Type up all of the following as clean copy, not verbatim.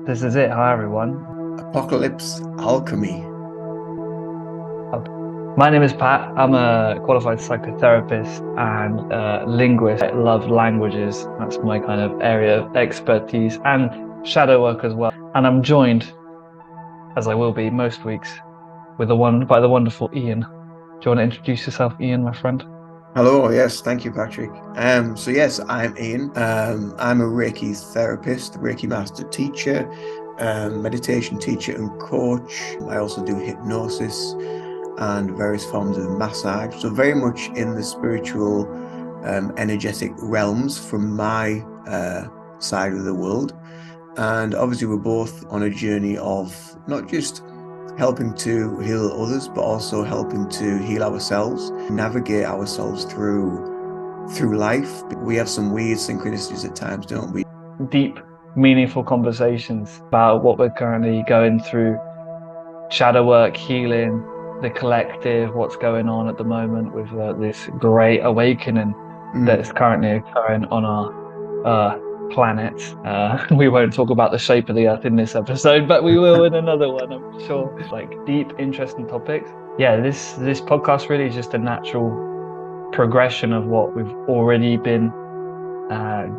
This is it. Hi, everyone. Apocalypse Alchemy. My name is Pat. I'm a qualified psychotherapist and linguist. I love languages. That's my kind of area of expertise and shadow work as well. And I'm joined, as I will be most weeks, with by the wonderful Ian. Do you want to introduce yourself, Ian, my friend? Hello, yes, thank you, Patrick. So yes, I'm Ian. I'm a Reiki therapist, Reiki master teacher, meditation teacher and coach. I also do hypnosis and various forms of massage. So very much in the spiritual, energetic realms from my side of the world. And obviously, we're both on a journey of not just helping to heal others, but also helping to heal ourselves, navigate ourselves through life. We have some weird synchronicities at times, don't we? Deep, meaningful conversations about what we're currently going through, shadow work, healing, the collective, what's going on at the moment with this great awakening that Mm. is currently occurring on our uh, planet. We won't talk about the shape of the Earth in this episode, but we will in another one, I'm sure. Like deep, interesting topics. Yeah, this podcast really is just a natural progression of what we've already been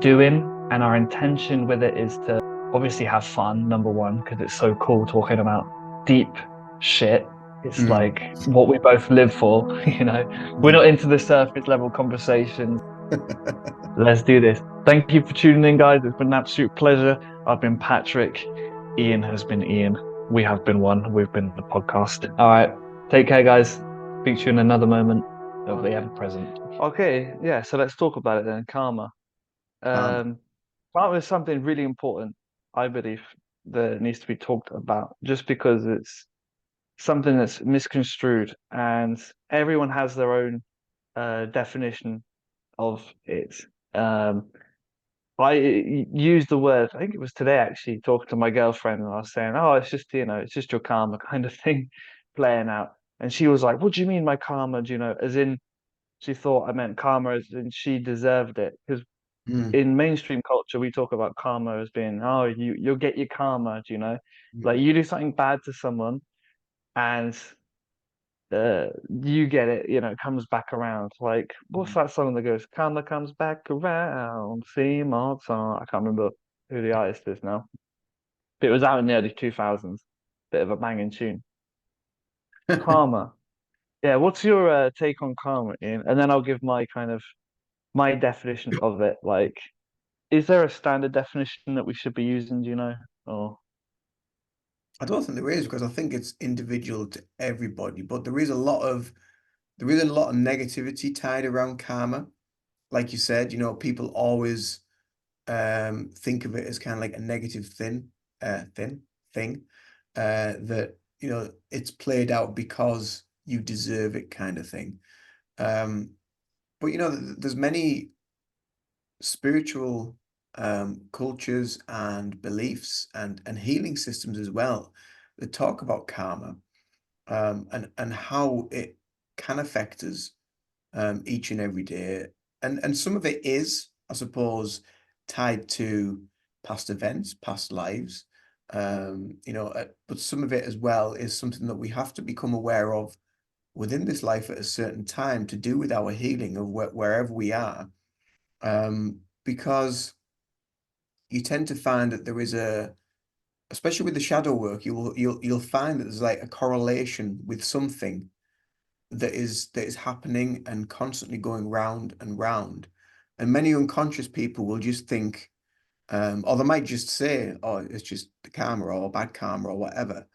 doing, and our intention with it is to obviously have fun. Number one, because it's so cool talking about deep shit. It's Mm. like what we both live for, We're not Mm. into the surface level conversations. Let's do this. Thank you for tuning in, guys. It's been an absolute pleasure. I've been Patrick. Ian has been Ian. We have been one. We've been the podcast. All right. Take care, guys. Speak to you in another moment of the ever present. Okay. Yeah. So let's talk about it then. Karma. Karma. Um, Karma is something really important, I believe, that needs to be talked about just because it's something that's misconstrued and everyone has their own definition of it. Um, I used the word, I think it was today actually, talking to my girlfriend, and I was saying, "Oh, it's just it's just your karma kind of thing playing out." And she was like, "What do you mean my karma? Do you know?" As in, she thought I meant karma, as in she deserved it. Because Mm. in mainstream culture, we talk about karma as being, "Oh, you'll get your karma." Do you know? Like Mm. you do something bad to someone, and you get it, it comes back around. Like, what's Mm. that song that goes, Karma comes back around, same old song? I can't remember who the artist is now. But it was out in the early 2000s. Bit of a banging tune. Karma. Yeah, what's your take on karma, Ian? And then I'll give my kind of my definition of it. Like, is there a standard definition that we should be using, do you know? Or I don't think there is because I think it's individual to everybody, but there is a lot of negativity tied around karma. Like you said, people always think of it as kind of like a negative thin thing, that it's played out because you deserve it kind of thing. Um, but there's many spiritual cultures and beliefs and healing systems as well that talk about karma, and how it can affect us each and every day. And some of it is, I suppose, tied to past events, past lives. But some of it as well is something that we have to become aware of within this life at a certain time to do with our healing of wherever we are. Because you tend to find that there is especially with the shadow work, you'll find that there's like a correlation with something that is happening and constantly going round and round. And many unconscious people will just think, or they might just say, "Oh, it's just the karma or bad karma or whatever."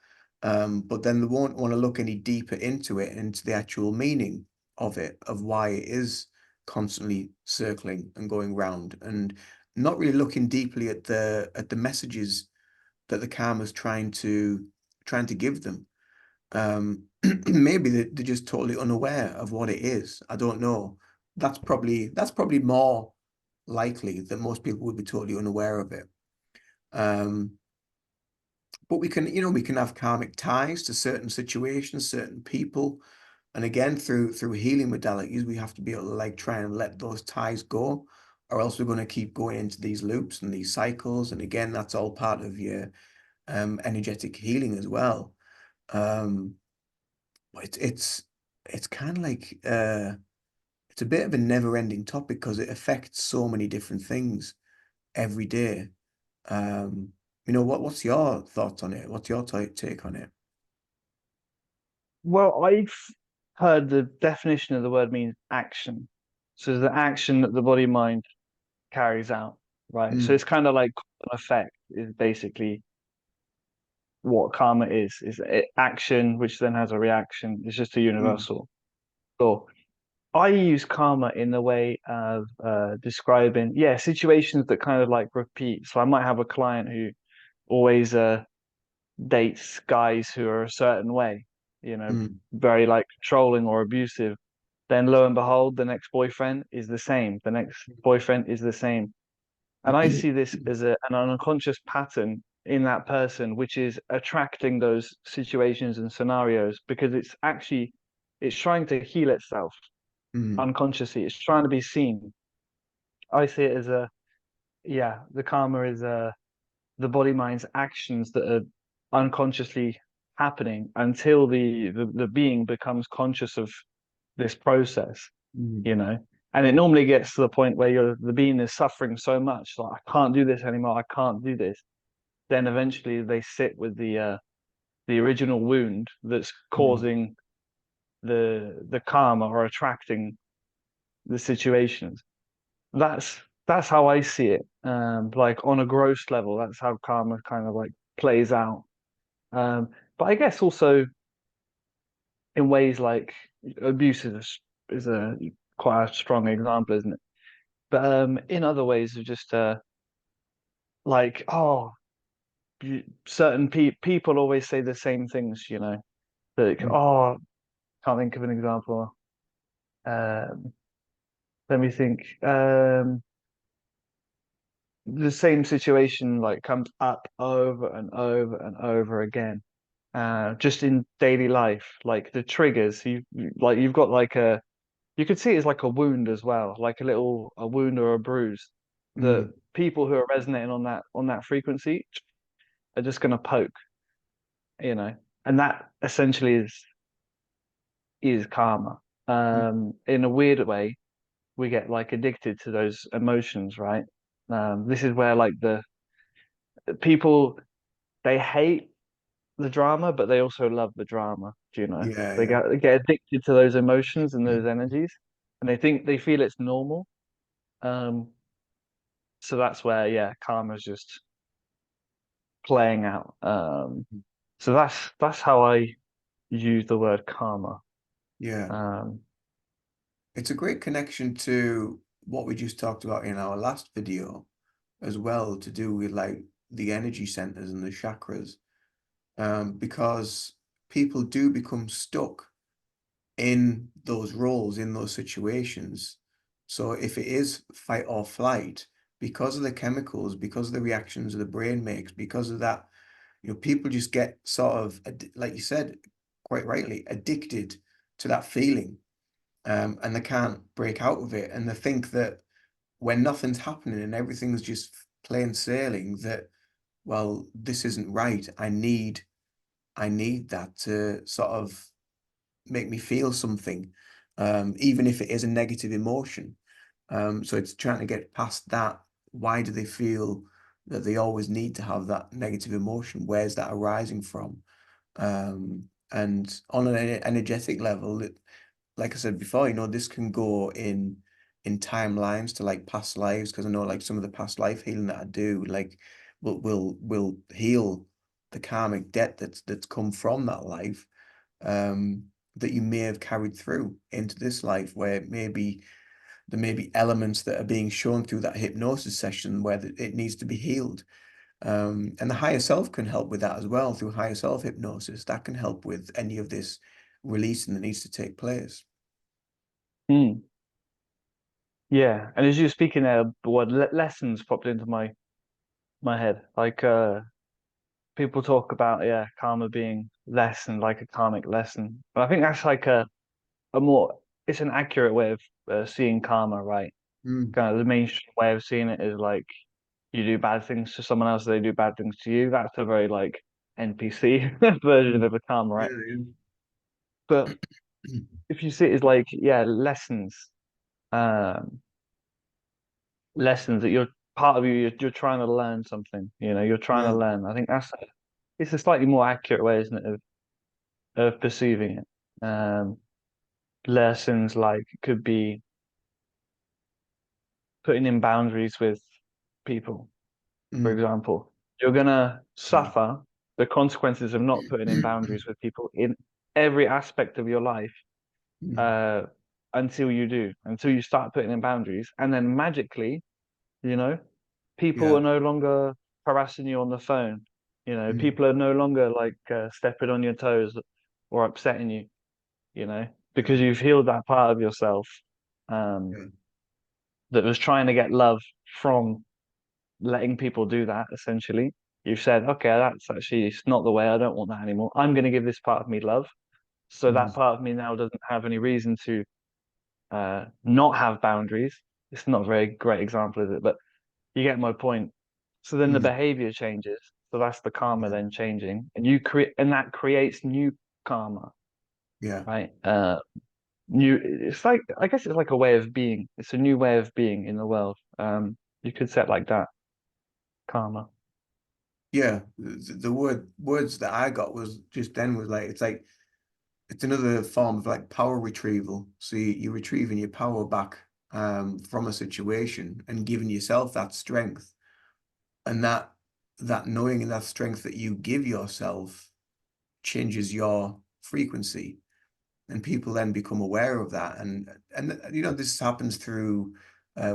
But then they won't want to look any deeper into it, into the actual meaning of it, of why it is constantly circling and going round, and not really looking deeply at the messages that the karma's trying to give them. Maybe they're just totally unaware of what it is. I don't know. That's probably more likely that most people would be totally unaware of it. Um, but we can have karmic ties to certain situations, certain people, and again through healing modalities, we have to be able to like try and let those ties go, or else we're going to keep going into these loops and these cycles. And again, that's all part of your energetic healing as well. Um, but it's kind of like it's a bit of a never-ending topic because it affects so many different things every day. Um, what's your thoughts on it? What's your take on it? Well, I've heard the definition of the word means action. So the action that the body mind carries out, right? So Mm, it's kind of like an effect is basically what karma is action, which then has a reaction. It's just a mm, universal law. I use karma in the way of describing, yeah, situations that kind of like repeat. So I might have a client who always dates guys who are a certain way, mm, very like controlling or abusive. Then lo and behold, the next boyfriend is the same. The next boyfriend is the same. And I see this as an unconscious pattern in that person, which is attracting those situations and scenarios because it's trying to heal itself mm, unconsciously. It's trying to be seen. I see it as yeah, the karma is the body mind's actions that are unconsciously happening until the being becomes conscious of this process, mm, you know. And it normally gets to the point where the being is suffering so much, like I can't do this anymore, I can't do this. Then eventually they sit with the original wound that's mm. causing the karma or attracting the situations. That's how I see it. Like on a gross level, that's how karma kind of like plays out. But I guess also in ways like abuse is a quite a strong example, isn't it? But in other ways of just like certain people always say the same things, Like Mm. can't think of an example. Um, Let me think. The same situation like comes up over and over and over again. Just in daily life, like the triggers, like you've got like you could see it as like a wound as well, like a wound or a bruise. The Mm, people who are resonating on that frequency are just gonna poke, you know, and that essentially is karma. mm, In a weird way, we get like addicted to those emotions, right? This is where like the people they hate the drama, but they also love the drama. Do you know? yeah, They yeah. get addicted to those emotions and those energies, and they feel it's normal. Um, so that's where yeah, karma's just playing out. So that's how I use the word karma. Yeah. Um, It's a great connection to what we just talked about in our last video as well, to do with like the energy centers and the chakras. Because people do become stuck in those roles, in those situations. So if it is fight or flight, because of the chemicals, because of the reactions the brain makes, because of that, people just get sort of, like you said, quite rightly, addicted to that feeling, and they can't break out of it. And they think that when nothing's happening and everything's just plain sailing, that, well, this isn't right. I need that to sort of make me feel something, even if it is a negative emotion. So it's trying to get past that. Why do they feel that they always need to have that negative emotion? Where's that arising from? And on an energetic level, like I said before, this can go in timelines to like past lives, because I know like some of the past life healing that I do, like will heal the karmic debt that's come from that life, um, that you may have carried through into this life, where maybe there may be elements that are being shown through that hypnosis session where it needs to be healed. And the higher self can help with that as well, through higher self hypnosis. That can help with any of this releasing that needs to take place. hmm. Yeah, and as you were speaking there, the word lessons popped into my head. Like people talk about yeah, karma being lesson, like a karmic lesson. But I think that's like a more it's an accurate way of seeing karma, right? Mm, Kind of the mainstream way of seeing it is like you do bad things to someone else, they do bad things to you. That's a very like NPC version of a karma, Yeah, right? But yeah. if you see it as like, yeah, um, lessons that you're part of you, you're trying to learn something, you're trying to Yeah. learn. I think it's a slightly more accurate way, isn't it, of perceiving it. Lessons like could be putting in boundaries with people, for Mm. example. You're gonna Yeah. suffer the consequences of not putting in boundaries with people in every aspect of your life, Mm. uh, until you start putting in boundaries, and then magically, you know, people Yeah. are no longer harassing you on the phone. Mm. People are no longer like stepping on your toes or upsetting you, Yeah. because you've healed that part of yourself, um, Yeah. that was trying to get love from letting people do that, essentially. You've said, okay, that's actually, it's not the way. I don't want that anymore. I'm going to give this part of me love. So that Mm. part of me now doesn't have any reason to not have boundaries. It's not a very great example, is it? But you get my point. So then the Mm. behavior changes. So that's the karma Yeah. then changing, and you create, and that creates new karma, Yeah. right? New. It's like, I guess it's like a way of being. It's a new way of being in the world. You could set like that, karma. Yeah. The words that I got was just then was like it's another form of like power retrieval. So you're retrieving your power back from a situation and giving yourself that strength, and that knowing and that strength that you give yourself changes your frequency, and people then become aware of that. And this happens through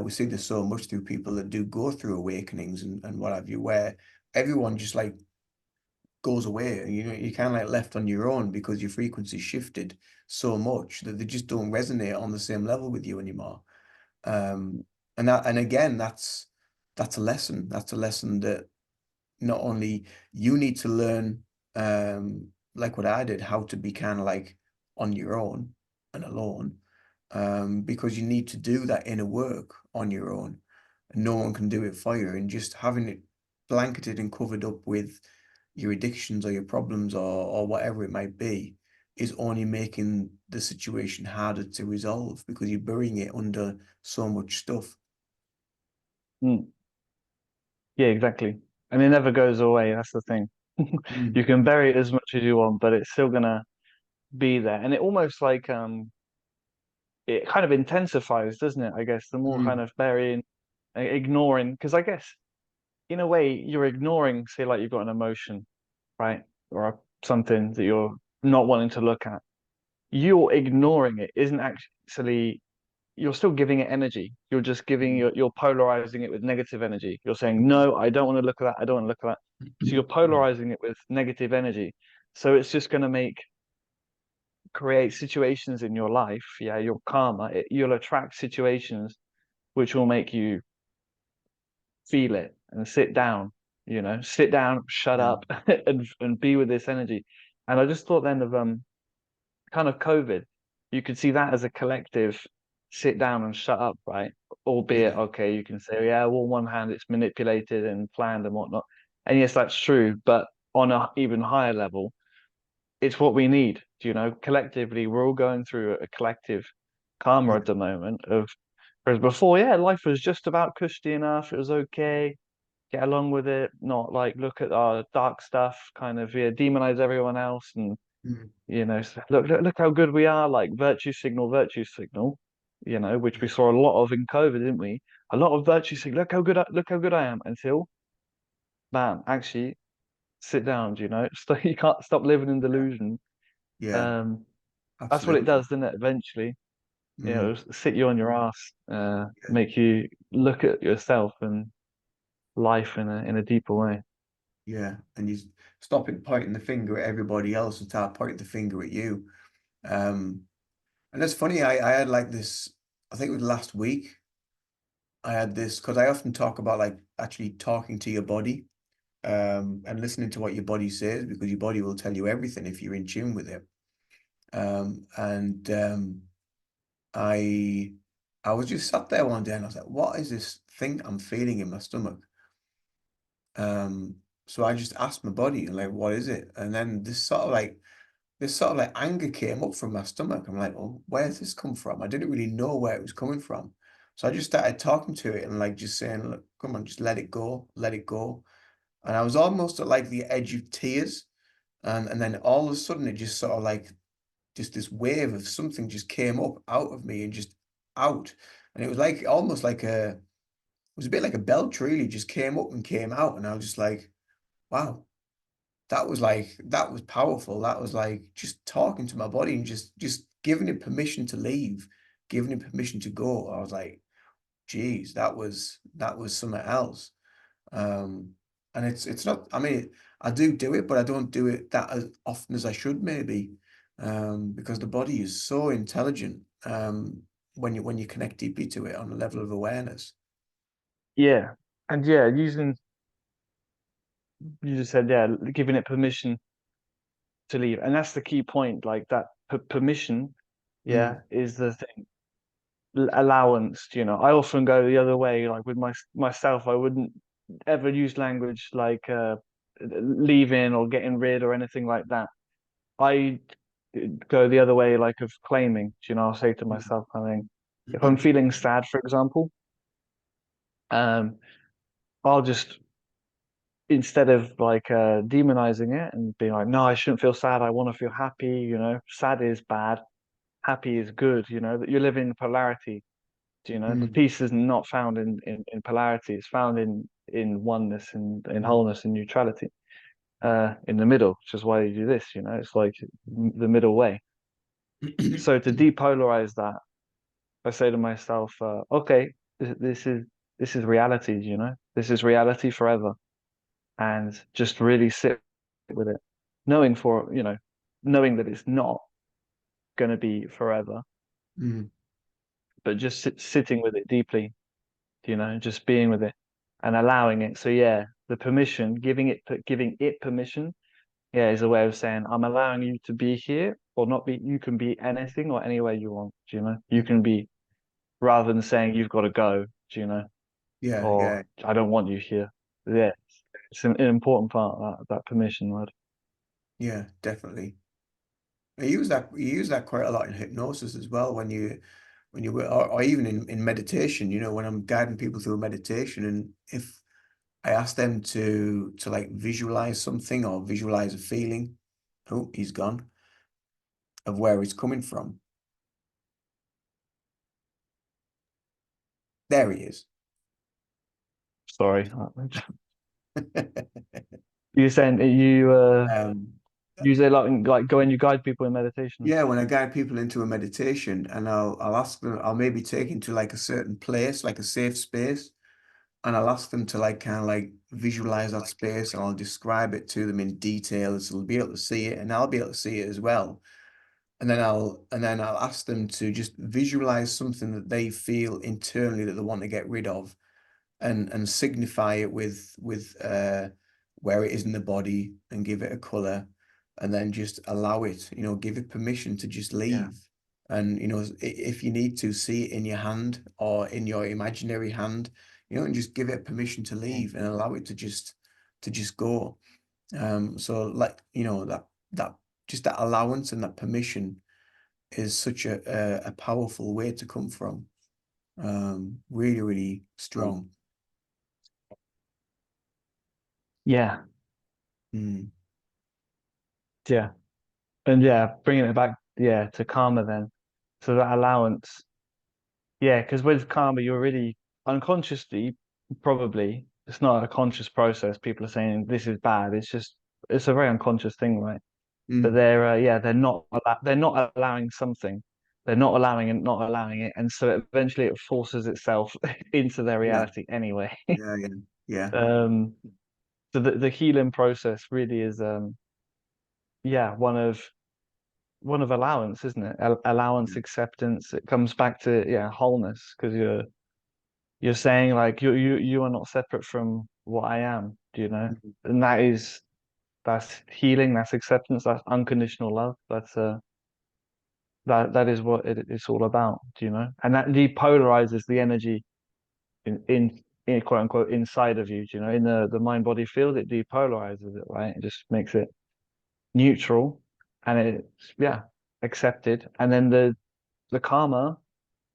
we see this so much through people that do go through awakenings and what have you, where everyone just like goes away, and you kind of like left on your own because your frequency shifted so much that they just don't resonate on the same level with you anymore. And again, that's a lesson. That's a lesson that not only you need to learn, like what I did, how to be kind of like on your own and alone, because you need to do that inner work on your own. And no one can do it for you. And just having it blanketed and covered up with your addictions or your problems or whatever it might be is only making the situation harder to resolve because you're burying it under so much stuff. Mm. Yeah, exactly. And it never goes away. That's the thing. Mm. You can bury it as much as you want, but it's still gonna be there. And it almost like it kind of intensifies, doesn't it? I guess the more kind Mm. of burying, ignoring, because I guess in a way you're ignoring, say, like you've got an emotion, right? Something that you're not wanting to look at. You're ignoring it isn't actually, you're still giving it energy. You're just giving, Mm. you're polarizing it with negative energy. You're saying, no, I don't want to look at that. I don't want to look at that. So you're polarizing it with negative energy. So it's just going to create situations in your life. Yeah, your karma, you'll attract situations which will make you feel it and sit down, shut Yeah. up and be with this energy. And I just thought then of kind of COVID. You could see that as a collective sit down and shut up, right? Albeit, Yeah. okay, you can say, yeah, well, on one hand, it's manipulated and planned and whatnot. And yes, that's true. But on a even higher level, it's what we need. Collectively, we're all going through a collective karma Yeah. at the moment of, whereas before, yeah, life was just about cushy enough. It was okay, get along with it, not like look at our dark stuff, kind of, yeah, demonize everyone else, and Mm. look how good we are, like virtue signal, which we Yeah. saw a lot of in COVID, didn't we? A lot of virtue signal. Look how good I am, until, man, actually sit down. You can't stop living in Yeah. delusion. Yeah. Um, that's what it Absolutely. does, doesn't it? Eventually, Mm. sit you on your ass, Yeah. make you look at yourself and life in a deeper way. Yeah. And you stop it pointing the finger at everybody else and start pointing the finger at you. Um, and it's funny, I had like this, I think it was last week, I had this because I often talk about like actually talking to your body, and listening to what your body says because your body will tell you everything if you're in tune with it. And I I was just sat there one day and I was like, what is this thing I'm feeling in my stomach? So I just asked my body, like, what is it? And then this sort of like anger came up from my stomach. I'm like, well, where does this come from? I didn't really know where it was coming from. So I just started talking to it and like just saying, look, come on, just let it go, let it go. And I was almost at like the edge of tears. And then all of a sudden it just sort of like just this wave of something just came up out of me and just out. And it was like almost like it was a bit like a belch really, just came up and came out. And I was just like, wow, that was powerful. That was like just talking to my body and just giving it permission to leave, giving it permission to go. I was like, geez, that was something else. Um, and it's not, I mean, I do it, but I don't do it that as often as I should maybe. Because the body is so intelligent, when you connect deeply to it on a level of awareness. Yeah. And yeah, using, you just said, yeah, giving it permission to leave. And that's the key point. Like that permission, yeah, Mm, is the thing. Allowance, I often go the other way. Like with myself, I wouldn't ever use language like leaving or getting rid or anything like that. I go the other way, like of claiming. I'll say to mm, myself, I think, if I'm feeling sad, for example, um, I'll just, instead of like demonizing it and being like, no, I shouldn't feel sad. I want to feel happy. Sad is bad, happy is good. That you're living in polarity. The mm, peace is not found in polarity. It's found in oneness and in mm, wholeness and neutrality. In the middle, which is why you do this. It's like the middle way. So to depolarize that, I say to myself, okay, this is reality. This is reality forever, and just really sit with it, knowing knowing that it's not going to be forever, mm, but just sitting with it deeply, just being with it and allowing it. So yeah, the permission, giving it permission, yeah, is a way of saying I'm allowing you to be here or not be. You can be anything or anywhere you want. You can be, rather than saying you've got to go. yeah, Or yeah, I don't want you here. Yeah, it's an important part of that permission word. yeah, definitely. You use that quite a lot in hypnosis as well or even in meditation, when I'm guiding people through meditation, and if I ask them to like visualize something or visualize a feeling, oh, he's gone, of where it's coming from. There he is. Sorry, you're saying that you Um, use it like go and you guide people in meditation. yeah, when I guide people into a meditation and I'll ask them, I'll maybe take into like a certain place, like a safe space, and I'll ask them to like kind of like visualize that space, and I'll describe it to them in detail so they'll be able to see it and I'll be able to see it as well. And then I'll ask them to just visualize something that they feel internally that they want to get rid of, and signify it with where it is in the body, and give it a color, and then just allow it, give it permission to just Yeah. leave. And if you need to see it in your hand or in your imaginary hand, and just give it permission to Mm. leave and allow it to just go. So like, that just that allowance and that permission is such a powerful way to come from. Really, really strong. Yeah, Mm, yeah, and yeah, bringing it back, yeah, to karma then. So that allowance, yeah, because with karma, you're really unconsciously, probably, it's not a conscious process. People are saying this is bad. It's a very unconscious thing, right? But mm, yeah, they're not allowing something. They're not allowing it, not allowing it, and so eventually it forces itself into their yeah, reality anyway. yeah, yeah, yeah. Um, so the healing process really is yeah, one of allowance, isn't it? Allowance, acceptance. It comes back to, yeah, wholeness, because you're saying like you are not separate from what I am, Mhm. and that's healing, that's acceptance, that's unconditional love. That is what it's all about, and that depolarizes the energy in in quote unquote inside of you, you know, in the mind body field, it depolarizes it, right? It just makes it neutral, and it's, yeah, accepted. And then the karma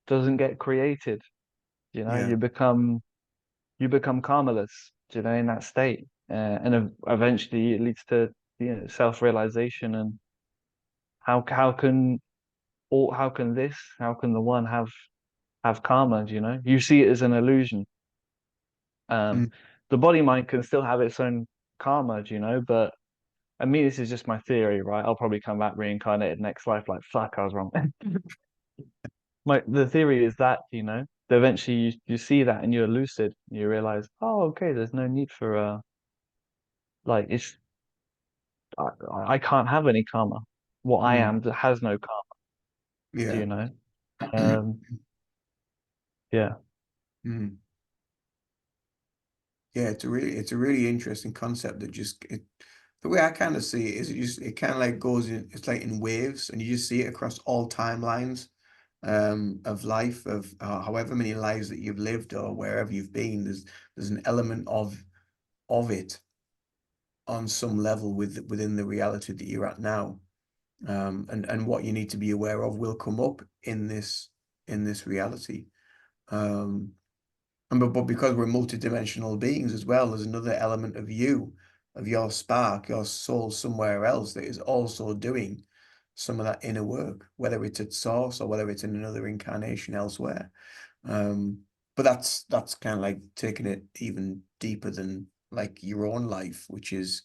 doesn't get created, you know. Yeah. You become karmaless, you know, in that state, and eventually it leads to, you know, self-realization. And how can how can the one have karma, you know? You see it as an illusion. Mm. The body mind can still have its own karma, you know, but I mean, this is just my theory, right? I'll probably come back reincarnated next life, like, fuck, I was wrong. The theory is that, you know, that eventually you see that and you're lucid, and you realize, oh, okay, there's no need for like, it's I, I can't have any karma. What I Mm. am that has no karma, Yeah. you know. Um, yeah. Mm. Yeah, it's a really interesting concept that the way I kind of see it is it kind of like goes in, it's like in waves, and you just see it across all timelines of life, of however many lives that you've lived or wherever you've been. There's an element of it on some level within the reality that you're at now. And what you need to be aware of will come up in this reality. Um, but because we're multidimensional beings as well, there's another element of you, of your spark, your soul somewhere else that is also doing some of that inner work, whether it's at source or whether it's in another incarnation elsewhere. Um, but that's kind of like taking it even deeper than like your own life, which is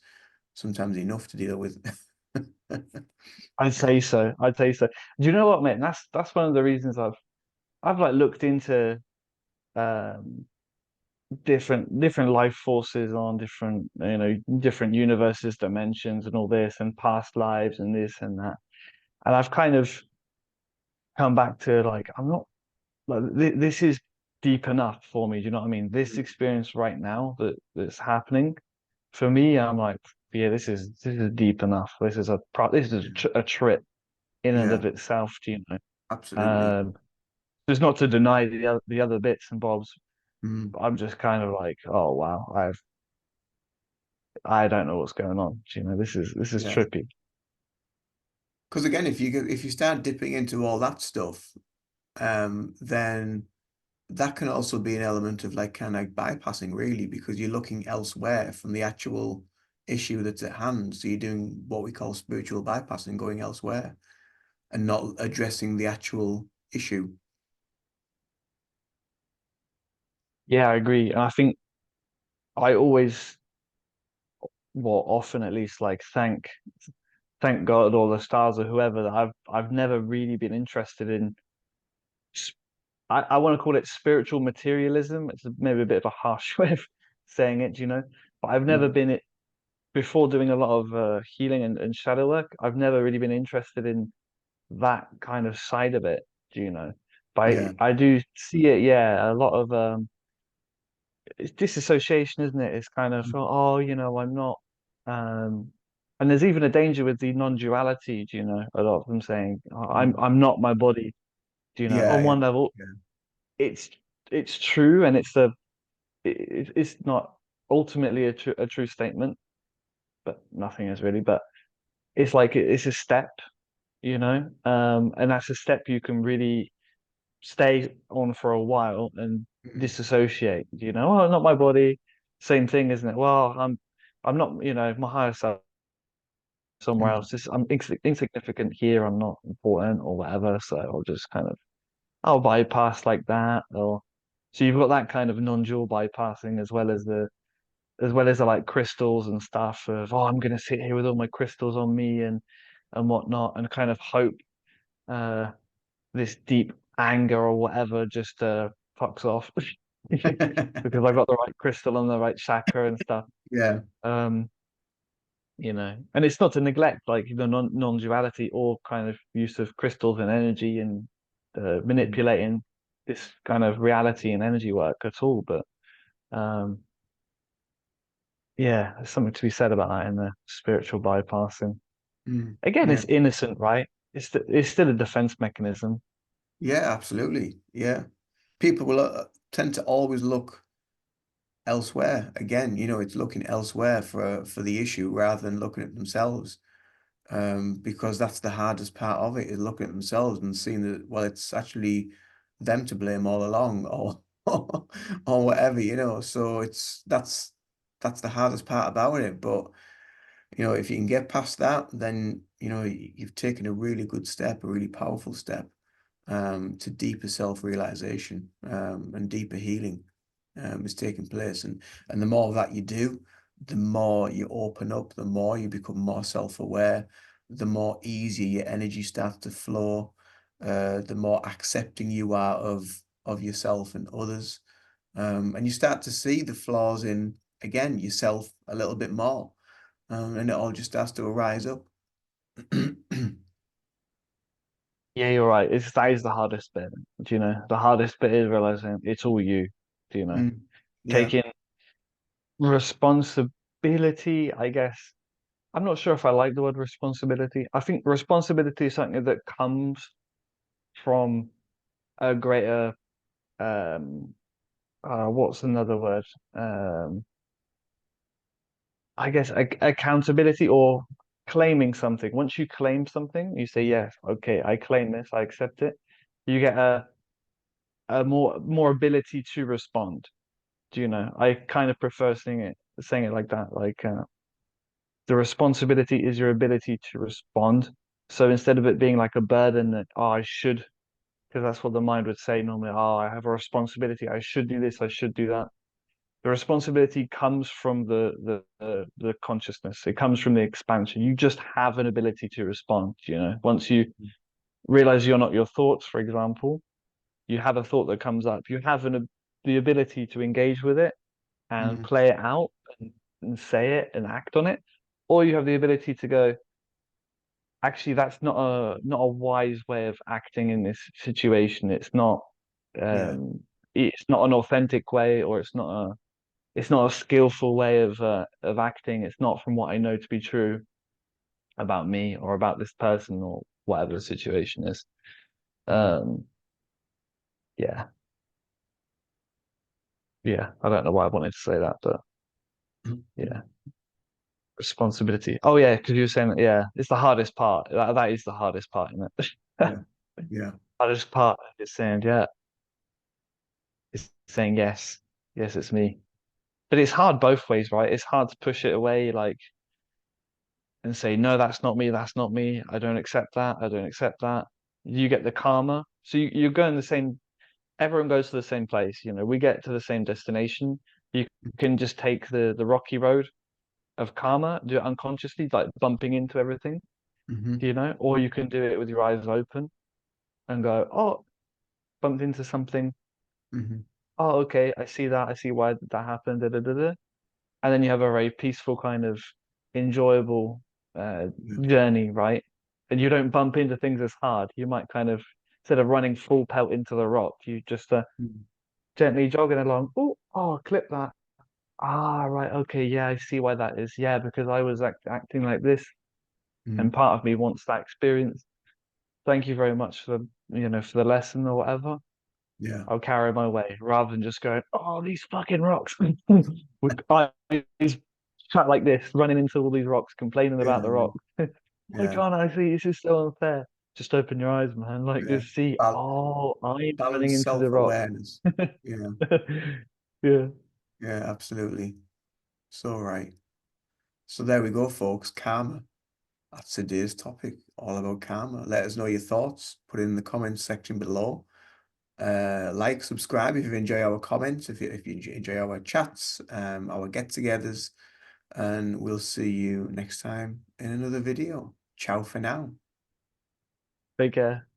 sometimes enough to deal with. I'd say so. I'd say so. Do you know what, mate? That's one of the reasons I've like looked into um different life forces on different, you know, different universes, dimensions, and all this, and past lives, and this and that. And I've kind of come back to, like, I'm not like, this is deep enough for me. Do you know what I mean? This experience right now that's happening for me, I'm like, yeah, this is deep enough. This is a trip in and Yeah, of itself. Do you know? absolutely. Um, just not to deny the other bits and bobs. Mm, But I'm just kind of like, oh wow, I don't know what's going on. You know, this is yeah. trippy. Because again, if you start dipping into all that stuff, then that can also be an element of like kind of bypassing really, because you're looking elsewhere from the actual issue that's at hand. So you're doing what we call spiritual bypassing, going elsewhere and not addressing the actual issue. Yeah, I agree. And I think I always, well, often at least, like, thank God or the stars or whoever, that I've never really been interested in. I want to call it spiritual materialism. It's maybe a bit of a harsh way of saying it, you know. But I've never Mm. been it before doing a lot of healing and shadow work. I've never really been interested in that kind of side of it, do you know? But Yeah. I do see it, yeah, a lot of it's disassociation, isn't it? It's kind of, oh, you know, I'm not um and there's even a danger with the non-duality, do you know? A lot of them saying, oh, I'm Mm. I'm not my body, do you know? Yeah, On yeah, one level, yeah. it's it's true, and it's not ultimately a true statement, but nothing is really. But it's like it's a step, you know, and that's a step you can really stay on for a while and Mm. disassociate. You know, oh, not my body. Same thing, isn't it? Well, I'm not, you know, my higher self somewhere Mm. else. I'm insignificant here. I'm not important or whatever. So I'll bypass like that. Or so you've got that kind of non-dual bypassing, as well as the like crystals and stuff of, oh, I'm gonna sit here with all my crystals on me and whatnot, and kind of hope uh this deep anger or whatever just fucks off because I got the right crystal and the right chakra and stuff. Yeah. Um, and it's not to neglect, like, non-duality or kind of use of crystals and energy and Mm. manipulating this kind of reality and energy work at all. But um, yeah, there's something to be said about that in the spiritual bypassing. Mm. Again, Yeah. it's innocent, right? It's still a defense mechanism. Yeah, absolutely. Yeah. People will tend to always look elsewhere. Again, you know, it's looking elsewhere for the issue rather than looking at themselves. Because that's the hardest part of it, is looking at themselves and seeing that, well, it's actually them to blame all along, or or whatever, you know. So that's the hardest part about it. But you know, if you can get past that, then you know you've taken a really good step, a really powerful step, to deeper self-realization, and deeper healing, is taking place. And the more of that you do, the more you open up, the more you become more self-aware, the more easier your energy starts to flow, the more accepting you are of yourself and others. And you start to see the flaws in, again, yourself a little bit more. And it all just starts to arise up. Yeah, you're right. That is the hardest bit. Do you know? The hardest bit is realizing it's all you. Do you know? Mm, yeah. Taking responsibility, I guess. I'm not sure if I like the word responsibility. I think responsibility is something that comes from a greater um what's another word? Um I guess accountability or claiming something. Once you claim something, you say, yes, okay, I claim this, I accept it. You get a more ability to respond. Do you know? I kind of prefer saying it like that. Like the responsibility is your ability to respond. So instead of it being like a burden that, oh, I should, because that's what the mind would say normally, oh, I have a responsibility, I should do this, I should do that. The responsibility comes from the consciousness. It comes from the expansion. You just have an ability to respond, you know. Once you realize you're not your thoughts, for example, you have a thought that comes up, you have the ability to engage with it and Mm, play it out and say it and act on it, or you have the ability to go, actually, that's not a wise way of acting in this situation. yeah. It's not an authentic way, or it's not a skillful way of acting. It's not from what I know to be true about me or about this person or whatever the situation is. Mm. Um, yeah, yeah. I don't know why I wanted to say that, but yeah, responsibility. Oh yeah, because you were saying that, yeah, it's the hardest part. That is the hardest part, isn't it? Yeah. Yeah. Hardest part is saying, yeah, it's saying yes, yes, it's me. But it's hard both ways, right? It's hard to push it away, like, and say, no, that's not me, that's not me. I don't accept that. I don't accept that. You get the karma. So you're going the same, everyone goes to the same place, you know, we get to the same destination. You can just take the rocky road of karma, do it unconsciously, like bumping into everything, Mm-hmm. you know, or you can do it with your eyes open and go, oh, bumped into something. Mm-hmm. Oh, okay, I see that. I see why that happened. Da, da, da, da. And then you have a very peaceful kind of enjoyable Yeah. journey, right? And you don't bump into things as hard. You might kind of instead of running full pelt into the rock, you just Mm. gently jogging along. Oh, clip that. Ah, right, okay, yeah, I see why that is. Yeah, because I was acting like this, and Mm. part of me wants that experience. Thank you very much for for the lesson or whatever. Yeah. I'll carry my way rather than just going, oh, these fucking rocks. He's chat like this, running into all these rocks, complaining about the Yeah. rocks. Why Yeah. can't I see? This is so unfair. Just open your eyes, man. Like, Yeah. just see, Bal oh, I'm running Balanced into the rock. self-awareness. Yeah. Yeah. Yeah, absolutely. So right. So there we go, folks. Karma. That's today's topic, all about karma. Let us know your thoughts. Put it in the comments section below. Like, subscribe if you enjoy our comments, if you enjoy our chats, our get-togethers, and we'll see you next time in another video. Ciao for now. Take care.